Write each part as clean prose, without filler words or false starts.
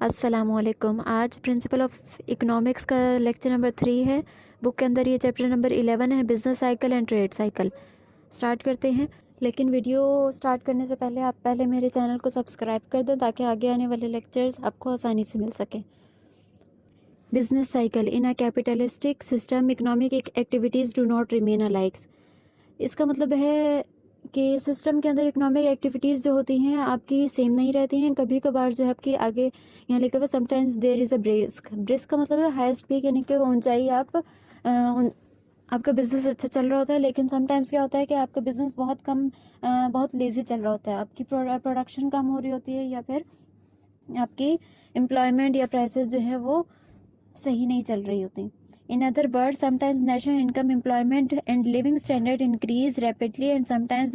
अस्सलामुअलैकुम। आज principle of economics का लेक्चर नंबर 3 है। बुक के अंदर ये चैप्टर नंबर 11 है, business cycle and trade cycle. Start करते हैं, लेकिन वीडियो स्टार्ट करने से पहले आप पहले मेरे चैनल को सब्सक्राइब कर दें ताकि आगे आने वाले लेक्चर्स आपको आसानी से मिल सके। Business cycle in a capitalistic system economic activities do not remain alike. इसका मतलब है कि सिस्टम के अंदर इकोनॉमिक एक्टिविटीज़ जो होती हैं आपकी सेम नहीं रहती हैं। कभी कभार जो है आपकी आगे यहाँ लिखा हुआ sometimes there is a brisk. Brisk का मतलब है हाईएस्ट पीक, यानी कि ऊंचाई आपका बिजनेस अच्छा चल रहा होता है, लेकिन समटाइम्स क्या होता है कि आपका बिजनेस बहुत लेज़ी चल रहा होता है, आपकी प्रोडक्शन कम हो रही होती है, या फिर आपकी एम्प्लॉयमेंट या प्राइसेस जो है वो सही नहीं चल रही होती। In other words, sometimes national income, employment and living standard increase rapidly and sometimes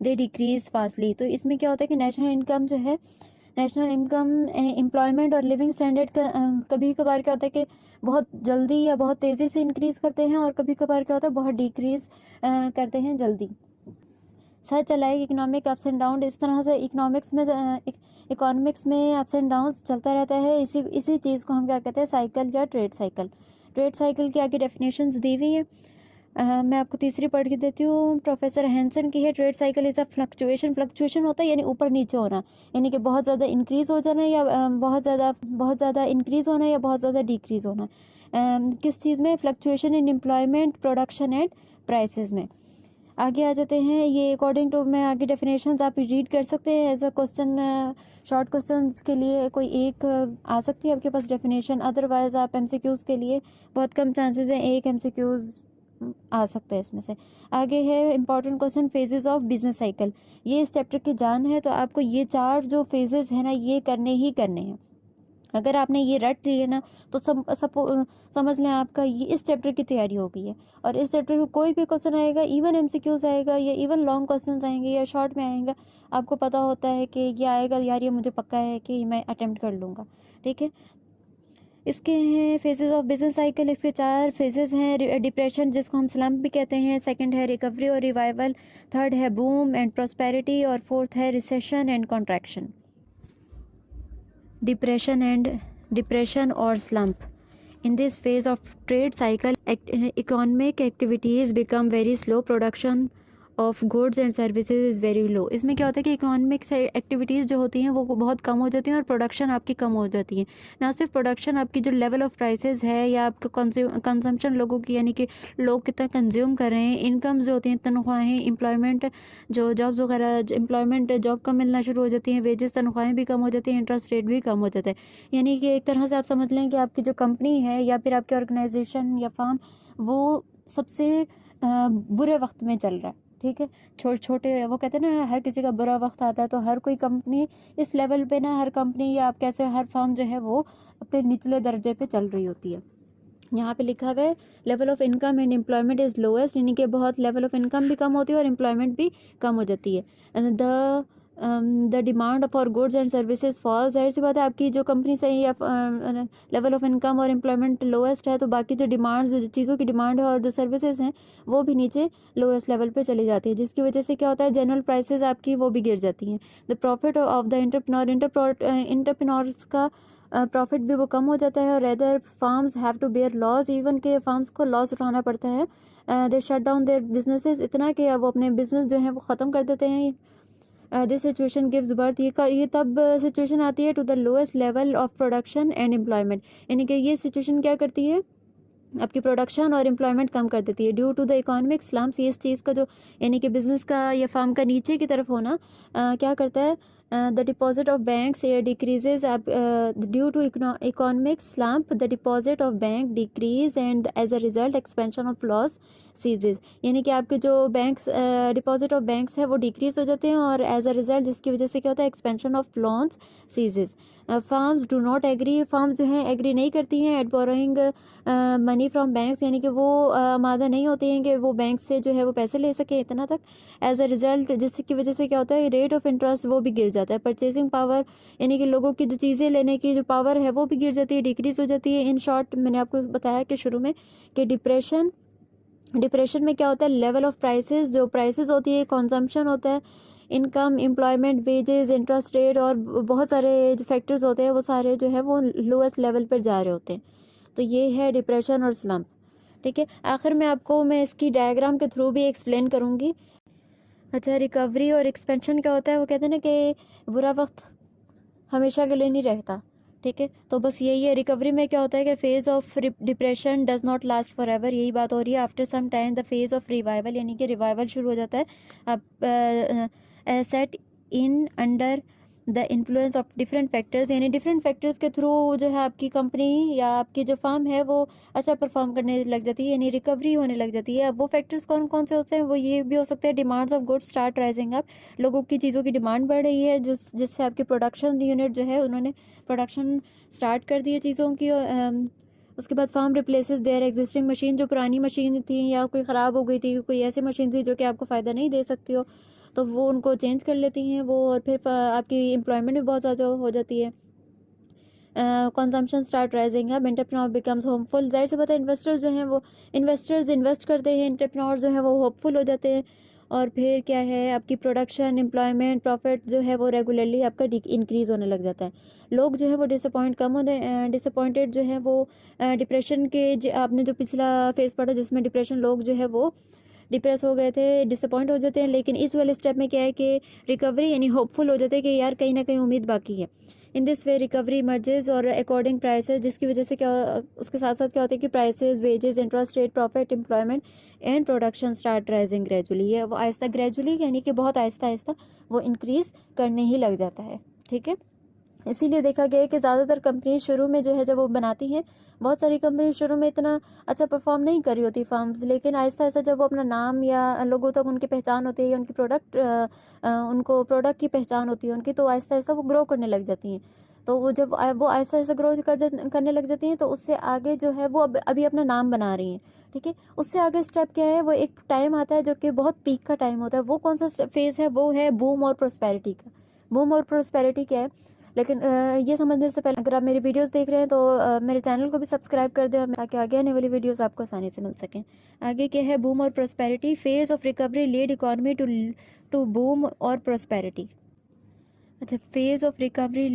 they decrease fastly। तो इसमें क्या होता है कि नेशनल इनकम जो है, नेशनल इनकम, एम्प्लॉयमेंट और लिविंग स्टैंडर्ड का कभी कभार क्या होता है कि बहुत जल्दी या बहुत तेज़ी से इंक्रीज़ करते हैं, और कभी कभार क्या होता है बहुत डिक्रीज़ करते हैं जल्दी। Such alike economic ups and down. इस तरह से इकोनॉमिक्स में अप्स एंड डाउन्स चलता रहता है। इसी चीज़ को हम क्या कहते हैं, साइकिल या ट्रेड साइकिल। ट्रेड साइकिल की आगे डेफिनेशंस दी हुई है। मैं आपको तीसरी पढ़ के देती हूँ, प्रोफेसर हैंसन की है। Trade cycle is a fluctuation होता है यानी ऊपर नीचे होना, यानी कि बहुत ज़्यादा इंक्रीज़ हो जाना या बहुत ज़्यादा इंक्रीज़ होना या बहुत ज़्यादा डिक्रीज़ होना। किस चीज़ में? Fluctuation in employment, production and prices में। आगे आ जाते हैं, ये अकॉर्डिंग टू, मैं आगे डेफिनेशंस आप रीड कर सकते हैं as a question. Short questions के लिए कोई एक आ सकती है आपके पास डेफिनेशन, अदरवाइज आप एमसीक्यूज़ के लिए बहुत कम चांसेस हैं, एक एमसीक्यूज़ आ सकता है इसमें से। आगे है important question, phases of business cycle. ये इस चैप्टर की जान है, तो आपको ये 4 जो फेजेस हैं ना, ये करने ही करने हैं। अगर आपने ये रट लिए ना तो समझ लें आपका ये इस चैप्टर की तैयारी हो गई है। और इस चैप्टर में कोई भी क्वेश्चन आएगा, इवन एमसीक्यूज आएगा या इवन लॉन्ग क्वेश्चंस आएंगे या शॉर्ट में आएगा, आपको पता होता है कि ये आएगा यार, ये मुझे पक्का है कि मैं अटेम्प्ट कर लूँगा। ठीक है, इसके हैं फेजेस ऑफ बिजनेस साइकिल। इसके 4 फेजेस हैं। डिप्रेशन, जिसको हम स्लम्प भी कहते हैं। सेकंड है रिकवरी और रिवाइवल। थर्ड है बूम एंड प्रॉस्पेरिटी। और फोर्थ है recession and contraction. Depression or slump. In this phase of trade cycle, economic activities become very slow. Production of goods and services is very low. इसमें क्या होता है कि economic activities जो होती हैं वो बहुत कम हो जाती हैं और प्रोडक्शन आपकी कम हो जाती है। ना सिर्फ प्रोडक्शन, आपकी जो लेवल ऑफ प्राइसेस है या आपका कंजम्पशन लोगों की, यानी कि लोग कितना कंज्यूम कर रहे हैं, इनकम्स जो होती हैं, तनख्वाहें, एम्प्लॉयमेंट जो जॉब्स वगैरह, एम्प्लॉयमेंट जॉब कम मिलना शुरू हो जाती हैं, वेजेस, तनख्वाहें भी कम हो जाती हैं, इंटरेस्ट रेट भी कम हो जाता है। यानी कि एक तरह से आप समझ लें कि आपकी जो कंपनी है या फिर आपकी ऑर्गेनाइजेशन या फार्म, वो सबसे बुरे वक्त में चल रहा है। ठीक है, छोटे वो कहते हैं ना, हर किसी का बुरा वक्त आता है, तो हर कोई कंपनी इस लेवल पे ना, हर कंपनी या आप कैसे, हर फर्म जो है वो अपने निचले दर्जे पे चल रही होती है। यहाँ पे लिखा हुआ है level of income and employment is lowest, यानी कि बहुत लेवल ऑफ इनकम भी कम होती है और एम्प्लॉयमेंट भी कम हो जाती है। The demand for goods and services falls. जाहिर सी बात है, आपकी जो कंपनी से या लेवल ऑफ इनकम और एम्प्लॉयमेंट लोएस्ट है, तो बाकी जो डिमांड्स, चीज़ों की डिमांड है और जो सर्विसेज हैं वो भी नीचे लोएस्ट लेवल पे चली जाती है, जिसकी वजह से क्या होता है, जनरल प्राइसेस आपकी वो भी गिर जाती हैं। The profit of the entrepreneurs का प्रॉफिट भी वो कम हो जाता है। और other firms have to bear loss, even के फार्म्स को लॉस उठाना पड़ता है। They shut down their businesses, इतना कि वो अपने बिजनेस जो है वो ख़त्म कर देते हैं। दिस सिचुएशन गिव्स बर्थ, ये तब सिचुएशन आती है to the lowest level of production and employment, यानी कि ये सिचुएशन क्या करती है, आपकी प्रोडक्शन और एम्प्लॉयमेंट कम कर देती है। ड्यू टू द इकोनॉमिक स्लम्प्स, ये इस चीज़ का जो, यानी कि बिजनेस का या फार्म का नीचे की तरफ होना क्या करता है, the deposit of banks decreases. Due to economic slump the deposit of bank decrease and as a result expansion of loss ceases, यानी कि आपके जो बैंक्स, डिपॉजिट ऑफ बैंक्स है वो डिक्रीज हो जाते हैं, और एज अ रिजल्ट जिसकी वजह से क्या होता है, expansion of loans ceases. Firms do not agree, firms जो हैं एग्री नहीं करती हैं at borrowing money from banks, यानी कि वो आमादा नहीं होती हैं कि वो बैंक से जो है वो पैसे ले सके इतना तक। एज अ रिजल्ट जिसकी वजह से क्या होता है, रेट ऑफ इंटरेस्ट वो भी गिर जाता है। परचेसिंग पावर, यानी कि लोगों की जो चीज़ें लेने की जो पावर है वो भी गिर जाती है, डिक्रीज हो जाती है। इन शॉर्ट, मैंने आपको बताया कि शुरू में कि डिप्रेशन में क्या होता है, लेवल ऑफ प्राइसेस, जो प्राइसेस होती है, कंजम्पशन होता है, income, employment, wages, interest rate और बहुत सारे जो फैक्टर्स होते हैं वो सारे जो है वो लोएस्ट लेवल पर जा रहे होते हैं। तो ये है डिप्रेशन और स्लम्प। ठीक है, आखिर में आपको मैं इसकी डायग्राम के थ्रू भी एक्सप्लेन करूँगी। अच्छा, रिकवरी और एक्सपेंशन क्या होता है? वो कहते हैं ना कि बुरा वक्त हमेशा के लिए नहीं रहता। ठीक है, तो बस यही है। रिकवरी में क्या होता है कि phase of depression does not last forever, यही बात हो रही है। After some time the phase of revival, यानी कि रिवाइवल शुरू हो जाता है अब set in under the influence of different factors, यानी डिफरेंट फैक्टर्स के थ्रू जो है आपकी कंपनी या आपकी जो फार्म है वो अच्छा परफॉर्म करने लग जाती है, यानी रिकवरी होने लग जाती है। अब वो फैक्टर्स कौन कौन से होते हैं? वो ये भी हो सकते हैं, demands of goods start rising up, लोगों की चीज़ों की डिमांड बढ़ रही है जिससे आपकी प्रोडक्शन यूनिट जो है उन्होंने प्रोडक्शन स्टार्ट कर दी है चीज़ों की। उसके बाद firm replaces their existing machine, जो पुरानी मशीन थी या कोई ख़राब हो गई थी, कोई ऐसी मशीन थी जो कि आपको फ़ायदा नहीं दे सकती हो, तो वो उनको चेंज कर लेती हैं वो, और फिर आपकी एम्प्लॉयमेंट भी बहुत ज़्यादा हो जाती है। कंजम्पशन स्टार्ट राइजिंग है, एंटरप्रेन्योर बिकम्स होपफुल। जाहिर सी बात है, इन्वेस्टर्स जो हैं वो इन्वेस्ट करते हैं, एंटरप्रेन्योर जो है वो होपफुल हो जाते हैं, और फिर क्या है आपकी प्रोडक्शन, एम्प्लॉयमेंट, प्रॉफिट जो है वो रेगुलरली आपका इंक्रीज़ होने लग जाता है। लोग जो है वो डिसअपॉइंटेड जो है वो डिप्रेशन के आपने जो पिछला फेज़ पढ़ा जिसमें डिप्रेशन, लोग जो है वो डिप्रेस हो गए थे, डिसअपॉइंट हो जाते हैं। लेकिन इस वाले स्टेप में क्या है कि रिकवरी, यानी होपफुल हो जाते हैं कि यार कहीं ना कहीं उम्मीद बाकी है। In this way recovery emerges और अकॉर्डिंग प्राइसेस, जिसकी वजह से क्या उसके साथ साथ क्या होता है कि prices, wages, interest rate, profit, employment and production start rising gradually. ये वो आहिस्ता ग्रेजुअली यानी कि बहुत आहिस्ता आहिस्ता वो इंक्रीज़ करने ही लग जाता है। ठीक है, इसीलिए देखा गया है कि ज़्यादातर कंपनी शुरू में जो है जब वो बनाती हैं, बहुत सारी कंपनी शुरू में इतना अच्छा परफॉर्म नहीं कर रही होती फार्म्स, लेकिन आहिस्ता आहिस्ता जब वो अपना नाम या लोगों तक उनकी पहचान होती है या उनकी उनको प्रोडक्ट की पहचान होती है उनकी, तो आहिस्ता आहिस्ता वो ग्रो करने लग जाती हैं। तो वो जब वो आहिस्ता आहिस्ता ग्रो करने लग जाती हैं, तो उससे आगे जो है वो अभी अपना नाम बना रही हैं। ठीक है, उससे आगे स्टेप क्या है? वो एक टाइम आता है जो कि बहुत पीक का टाइम होता है। वो कौन सा फेज़ है? वो है बूम और प्रोस्पेरिटी का। बूम और प्रोस्पेरिटी क्या है? लेकिन ये समझने से पहले अगर आप मेरी वीडियोस देख रहे हैं तो मेरे चैनल को भी सब्सक्राइब कर दें ताकि आगे आने वाली वीडियोस आपको आसानी से मिल सकें। आगे क्या है? बूम और prosperity, phase of recovery lead economy to boom और प्रोस्पेरिटी। अच्छा, phase of recovery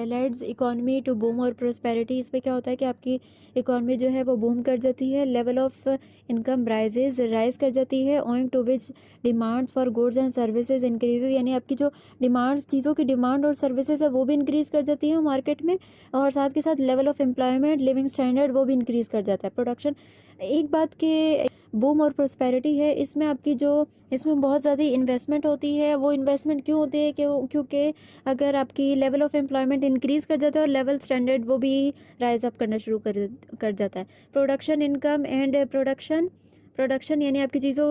leads economy to boom और प्रोस्पेरिटी, इसमें क्या होता है कि आपकी इकोनॉमी जो है वो बूम कर जाती है, लेवल ऑफ इनकम राइज कर जाती है, owing to which demands for goods and services increases, यानी आपकी जो डिमांड्स, चीज़ों की डिमांड और सर्विसेज है वो भी इंक्रीज़ कर जाती है मार्केट में, और साथ के साथ level of employment, living standard वो भी इंक्रीज़ कर जाता है, प्रोडक्शन। एक बात के बूम और प्रोस्पेरिटी है, इसमें आपकी जो इसमें बहुत ज़्यादा इन्वेस्टमेंट होती है। वो इन्वेस्टमेंट क्यों होती है? क्योंकि अगर आपकी लेवल ऑफ एम्प्लॉयमेंट इंक्रीज़ कर जाता है और लेवल स्टैंडर्ड वो भी राइज अप करना शुरू कर जाता है। प्रोडक्शन इनकम एंड प्रोडक्शन यानी आपकी चीज़ों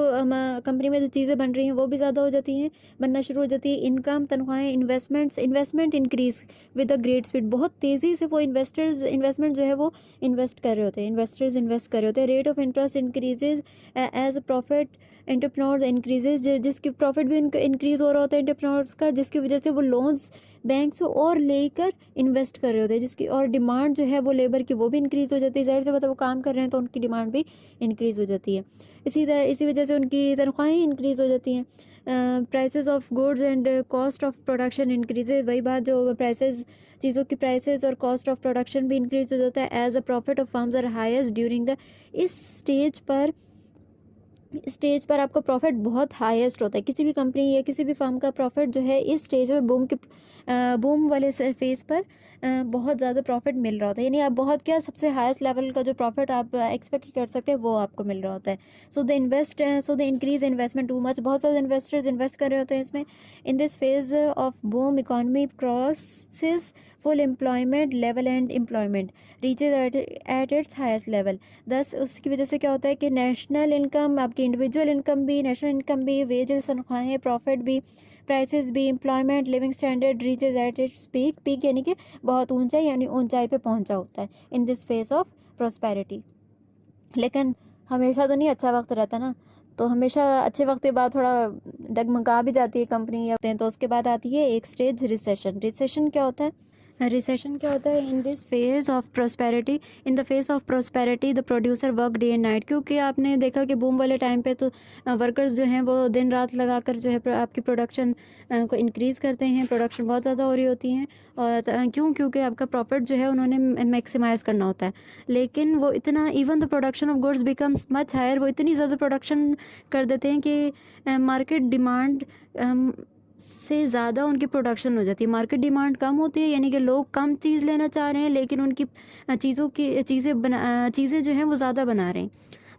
कंपनी में जो चीज़ें बन रही हैं वो भी ज़्यादा हो जाती हैं, बनना शुरू हो जाती है। इनकम, तनख्वाहें, investment increase with a great speed, बहुत तेज़ी से वो इन्वेस्टमेंट जो है वो इन्वेस्ट कर रहे होते हैं, इन्वेस्टर्स इन्वेस्ट कर रहे होते हैं। Rate of interest increases as profit entrepreneurs increases, जिसकी प्रॉफिट भी इंक्रीज़ हो रहा होता है एंटरप्रेन्योर्स का, जिसकी वजह से वो लोन्स बैंक से और लेकर इन्वेस्ट कर रहे होते हैं, जिसकी और डिमांड जो है वो लेबर की वो भी इंक्रीज़ हो जाती है। ज़ाहिर सी बात है, वो काम कर रहे हैं तो उनकी डिमांड भी इंक्रीज़ हो जाती है। इसी वजह से उनकी तनख्वाहें इंक्रीज़ हो जाती हैं। Prices of goods and cost of production increases, वही बात जो प्राइसेस, चीज़ों की प्राइसेस और कॉस्ट ऑफ प्रोडक्शन भी इंक्रीज़ हो जाता है। As a profit of firms are highest during the, इस स्टेज पर आपका प्रॉफिट बहुत हाईएस्ट होता है। किसी भी कंपनी या किसी भी फर्म का प्रॉफिट जो है इस स्टेज पर बूम वाले फेज़ पर बहुत ज़्यादा प्रॉफिट मिल रहा होता है, यानी आप बहुत क्या सबसे हाईएस्ट लेवल का जो प्रॉफिट आप एक्सपेक्ट कर सकते हैं वो आपको मिल रहा होता है। So the increase investment too much, बहुत ज़्यादा इन्वेस्टर्स इन्वेस्ट कर रहे होते हैं इसमें। In this phase of boom economy crosses full employment level and employment reaches at its highest level. दस उसकी वजह से क्या होता है कि नेशनल इनकम, आपकी इंडिविजुअल इनकम भी, नेशनल इनकम भी, वेजेस, तनख्वाहें, प्रॉफिट भी, प्राइसेस भी, employment, living standard reaches at its peak यानी कि बहुत ऊंचाई, यानी ऊंचाई पे पहुंचा होता है in this phase of prosperity. लेकिन हमेशा तो नहीं अच्छा वक्त रहता ना, तो हमेशा अच्छे वक्त के बाद थोड़ा डगमगा भी जाती है कंपनी या तो उसके बाद आती है एक स्टेज रिसेशन। रिसेशन क्या होता है? रिसेशन क्या होता है? In this phase of prosperity, in the face of prosperity the producer work day and night, क्योंकि आपने देखा कि बूम वाले टाइम पे तो वर्कर्स जो हैं वो दिन रात लगाकर जो है आपकी प्रोडक्शन को इंक्रीज़ करते हैं, प्रोडक्शन बहुत ज़्यादा हो रही होती हैं, और क्योंकि आपका प्रॉफिट जो है उन्होंने मैक्सिमाइज़ करना होता है। लेकिन वो इतना, even the production of goods becomes much higher, वो इतनी ज़्यादा प्रोडक्शन कर देते हैं कि मार्केट डिमांड से ज़्यादा उनकी प्रोडक्शन हो जाती है। मार्केट डिमांड कम होती है, यानी कि लोग कम चीज़ लेना चाह रहे हैं, लेकिन उनकी चीज़ें जो हैं वो ज़्यादा बना रहे हैं।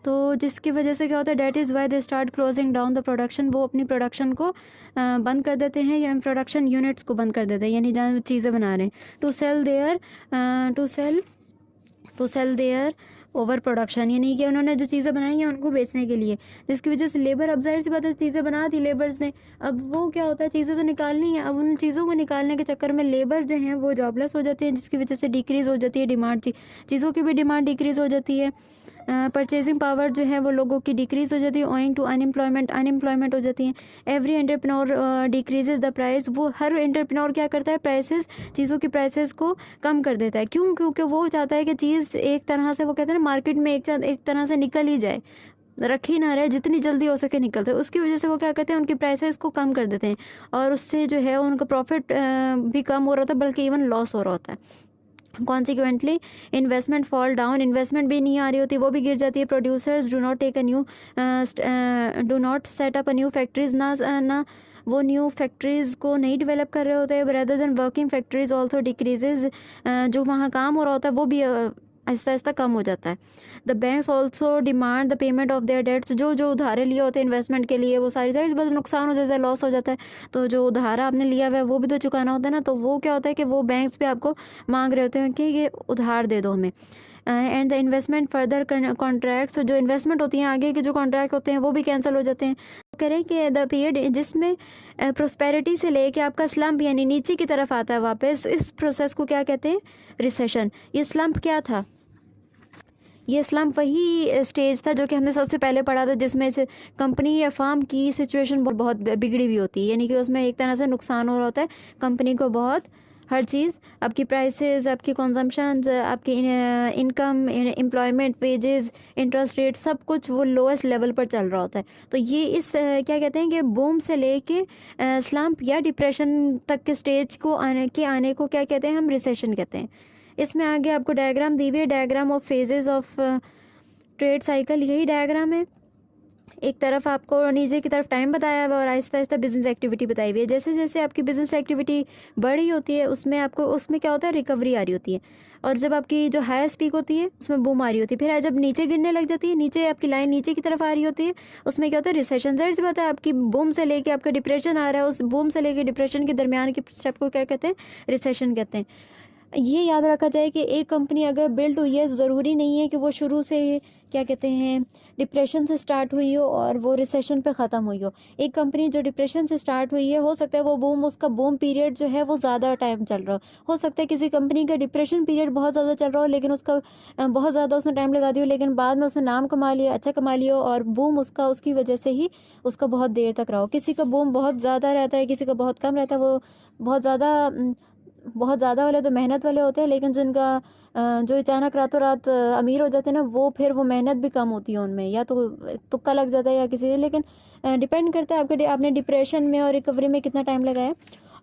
तो जिसकी वजह से क्या होता है, that is why they start closing down the production, वो अपनी प्रोडक्शन को बंद कर देते हैं, या प्रोडक्शन यूनिट्स को बंद कर देते हैं, यानी जहाँ चीज़ें बना रहे हैं, to sell their over production, यानी कि उन्होंने जो चीज़ें बनाई हैं उनको बेचने के लिए, जिसकी वजह से लेबर, अब जाहिर सी बात है चीज़ें बना दी लेबर्स ने, अब वो क्या होता है, चीज़ें तो निकालनी है, अब उन चीज़ों को निकालने के चक्कर में लेबर जो हैं वो जॉबलेस हो जाते हैं, जिसकी वजह से डिक्रीज़ हो जाती है डिमांड, चीज़ों की भी डिमांड डिक्रीज़ हो जाती है। परचेजिंग पावर जो है वो लोगों की डिक्रीज़ हो जाती है, ओइंग टू अनएम्प्लॉयमेंट हो जाती है। Every entrepreneur decreases the price, वो हर एंटरप्रेन्योर क्या करता है, प्राइसेस, चीज़ों की प्राइसेस को कम कर देता है। क्यों? क्योंकि वो चाहता है कि चीज़ एक तरह से, वो कहते हैं ना, मार्केट में एक तरह से निकल ही जाए, रखी ना रहे, जितनी जल्दी हो सके निकलते हैं। उसकी वजह से वो क्या करते हैं, उनकी प्राइसेस को कम कर देते हैं, और उससे जो है उनका प्रॉफिट भी कम हो रहा था, बल्कि इवन लॉस हो रहा होता है। Consequently investment fall down, investment भी नहीं आ रही होती, वो भी गिर जाती है। Producers do not set up a new factories, ना वो न्यू फैक्ट्रीज़ को नहीं डेवलप कर रहे होते, rather than working factories also decreases, जो वहाँ काम हो रहा होता है वो भी आहिस्ता आहिस्ता कम हो जाता है। The banks also demand the payment of their debts, जो उधारे लिए होते हैं इन्वेस्टमेंट के लिए, वो सारी बस नुकसान हो जाता है, लॉस हो जाता है, तो जो उधारा आपने लिया हुआ है वो भी तो चुकाना होता है ना, तो वो क्या होता है कि वो बैंक्स पे आपको मांग रहे होते हैं कि ये उधार दे दो हमें। And the investment further contracts, जो इन्वेस्टमेंट होती हैं आगे के जो कॉन्ट्रैक्ट होते हैं वो भी कैंसिल हो जाते हैं। करें कि द पीरियड जिसमें प्रोस्पेरिटी से लेके आपका स्लम्प यानी नीचे की तरफ आता है वापस, इस प्रोसेस को क्या कहते हैं, रिसेशन। ये स्लम्प क्या था? ये स्लम्प वही स्टेज था जो कि हमने सबसे पहले पढ़ा था, जिसमें से कंपनी या फार्म की सिचुएशन बहुत बिगड़ी हुई होती है, यानी कि उसमें एक तरह से नुकसान हो रहा होता है कंपनी को बहुत, हर चीज़, आपकी प्राइसेस, आपकी कंजम्पशंस, आपकी income, employment, wages, interest rate, सब कुछ वो लोएस्ट लेवल पर चल रहा होता है। तो ये इस क्या कहते हैं कि बूम से लेके स्लम्प या डिप्रेशन तक के स्टेज को आने को क्या कहते हैं, हम रिसेशन कहते हैं। इसमें आगे आपको डायग्राम दी हुई है, diagram of phases of trade cycle, यही डायग्राम है। एक तरफ आपको नीचे की तरफ टाइम बताया हुआ है और आहिस्ता आहिस्ता बिजनेस एक्टिविटी बताई हुई है। जैसे जैसे आपकी बिजनेस एक्टिविटी बढ़ रही होती है उसमें क्या होता है, रिकवरी आ रही होती है, और जब आपकी जो हाईएस्ट पीक होती है उसमें बूम आ रही होती है। फिर जब नीचे गिरने लग जाती है, नीचे आपकी लाइन नीचे की तरफ आ रही होती है, उसमें क्या होता है, रिसेशन। जाहिर सी बात है, आपकी बूम से लेके आपका डिप्रेशन आ रहा है, उस बूम से लेके डिप्रेशन के दरमियान के स्टेप को क्या कहते हैं, रिसेशन कहते हैं। ये याद रखा जाए कि एक कंपनी अगर बिल्ड हुई है, ज़रूरी नहीं है कि वो शुरू से क्या कहते हैं, डिप्रेशन से स्टार्ट हुई हो और वो रिसेशन पे ख़त्म हुई हो। एक कंपनी जो डिप्रेशन से स्टार्ट हुई है, हो सकता है वो उसका बूम पीरियड जो है वो ज़्यादा टाइम चल रहा हो सकता है किसी कंपनी का डिप्रेशन पीरियड बहुत ज़्यादा चल रहा हो, लेकिन उसका बहुत ज़्यादा उसने टाइम लगा दिया, लेकिन बाद में उसने नाम कमा लिया, अच्छा कमा लिया, और बूम उसकी वजह से ही उसका बहुत देर तक रहा हो। किसी का बूम बहुत ज़्यादा रहता है, किसी का बहुत कम रहता है। वो बहुत ज़्यादा वाले तो मेहनत वाले होते हैं, लेकिन जिनका जो अचानक रातों रात अमीर हो जाते हैं ना, वो फिर वो मेहनत भी कम होती है उनमें, या तो तुक्का लग जाता है या किसी, लेकिन डिपेंड करता है आपने डिप्रेशन में और रिकवरी में कितना टाइम लगाया।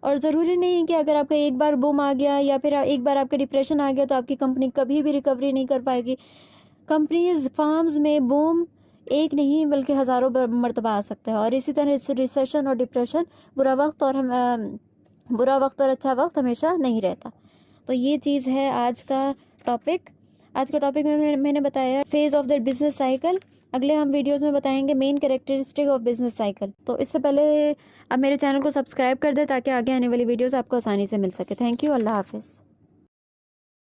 और ज़रूरी नहीं है कि अगर आपका एक बार बूम आ गया या फिर एक बार आपका डिप्रेशन आ गया तो आपकी कंपनी कभी भी रिकवरी नहीं कर पाएगी। कंपनीज, फार्म्स में बूम एक नहीं बल्कि हज़ारों मरतबा आ सकता है, और इसी तरह रिसेशन और डिप्रेशन, बुरा वक्त और अच्छा वक्त हमेशा नहीं रहता। तो ये चीज़ है आज का टॉपिक। में मैंने बताया phase of the business cycle. अगले हम वीडियोस में बताएंगे main characteristic of business cycle. तो इससे पहले आप मेरे चैनल को सब्सक्राइब कर दें ताकि आगे आने वाली वीडियोस आपको आसानी से मिल सके। Thank you. अल्लाह हाफिज़।